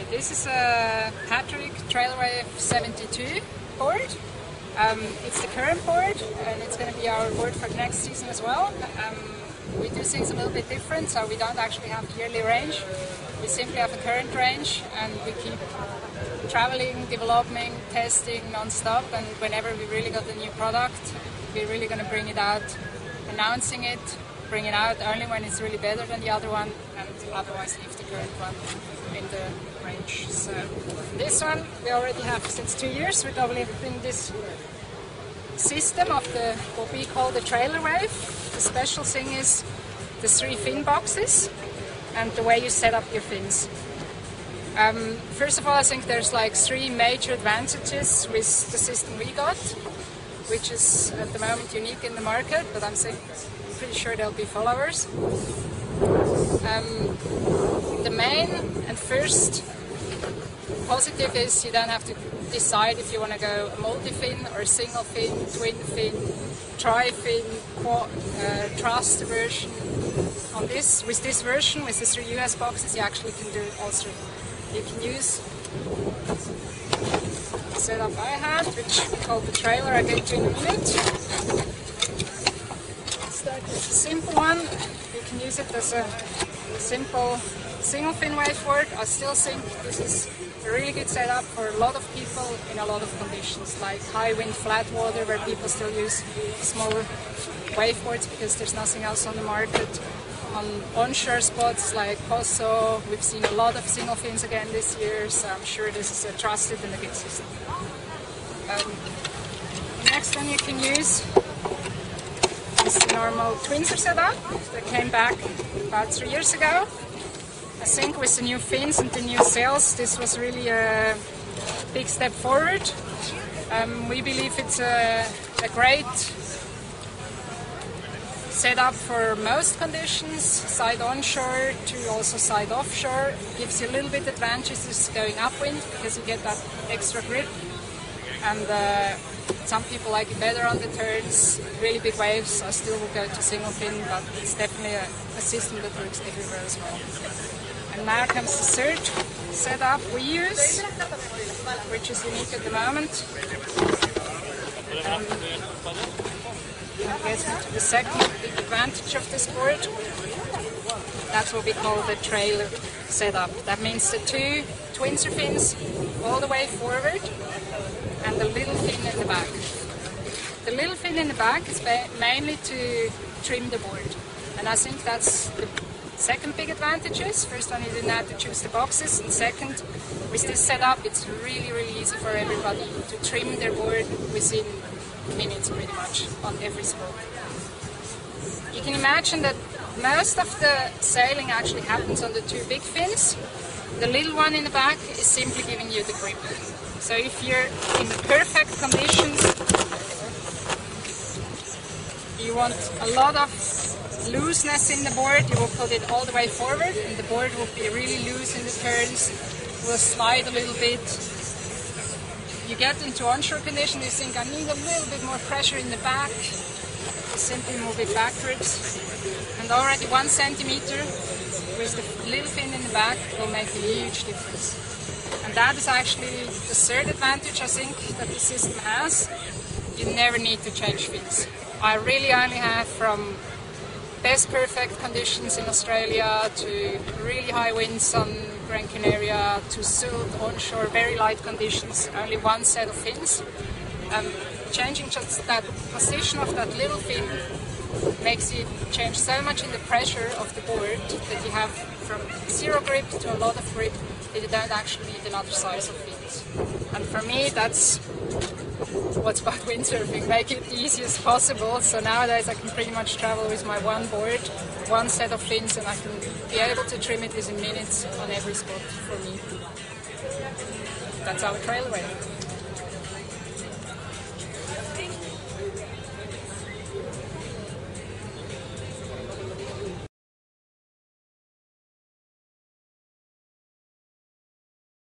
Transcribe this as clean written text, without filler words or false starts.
This is a Patrik Trailwave 72 board. It's the current board, and it's going to be our board for the next season as well. We do things a little bit different, so we don't actually have yearly range. We simply have a current range, and we keep traveling, developing, testing non-stop, and whenever we really got a new product, we're really going to bring it out, announcing it, bring it out only when it's really better than the other one, and otherwise leave the current one in the range. So this one we already have since 2 years. We're developing this system of what we call the trailer wave. The special thing is the 3 fin boxes and the way you set up your fins. First of all, I think there's like 3 major advantages with the system we got, which is at the moment unique in the market, but I'm pretty sure there'll be followers. The main and first positive is you don't have to decide if you want to go a multi-fin or single fin, twin fin, tri-fin, truss version. With this version, with the 3 US boxes, you actually can do all 3. You can use the setup I had, which we call the trailer. I'll get to in a minute. Start with a simple one. You can use it as a simple single fin waveboard. I still think this is a really good setup for a lot of people in a lot of conditions, like high wind, flat water, where people still use smaller waveboards because there's nothing else on the market. On onshore spots like Kosovo, we've seen a lot of single fins again this year, so I'm sure this is a trusted and a good system. The next one you can use is the normal twinser setup that came back about 3 years ago. I think with the new fins and the new sails, this was really a big step forward. We believe it's a great setup for most conditions, side onshore to also side offshore. It gives you a little bit advantages going upwind because you get that extra grip, and some people like it better on the turns. Really big waves, I still will go to single fin, but it's definitely a system that works everywhere as well. And now comes the third setup we use, which is unique at the moment. I guess into the second big advantage of this board. That's what we call the trailer setup. That means the 2 twinser fins all the way forward and the little fin in the back. The little fin in the back is mainly to trim the board, and I think that's the second big advantages. First one, you didn't have to choose the boxes, and second, with this setup it's really easy for everybody to trim their board within minutes pretty much on every spot. You can imagine that most of the sailing actually happens on the 2 big fins. The little one in the back is simply giving you the grip. So if you're in perfect conditions, you want a lot of looseness in the board, you will put it all the way forward, and the board will be really loose in the turns, will slide a little bit. You get into onshore conditions, you think I need a little bit more pressure in the back, you simply move it backwards, and already 1 centimeter with the little fin in the back will make a huge difference. And that is actually the third advantage I think that the system has. You never need to change fins. I really only have from best perfect conditions in Australia to really high winds on Gran Canaria to Sylt onshore, very light conditions, only 1 set of fins. Changing just that position of that little fin makes it change so much in the pressure of the board that you have from 0 grip to a lot of grip that you don't actually need another size of fins. And for me that's what's about windsurfing, make it the easiest possible. So nowadays I can pretty much travel with my 1 board, 1 set of fins, and I can be able to trim it within minutes on every spot for me. That's our trailer wave.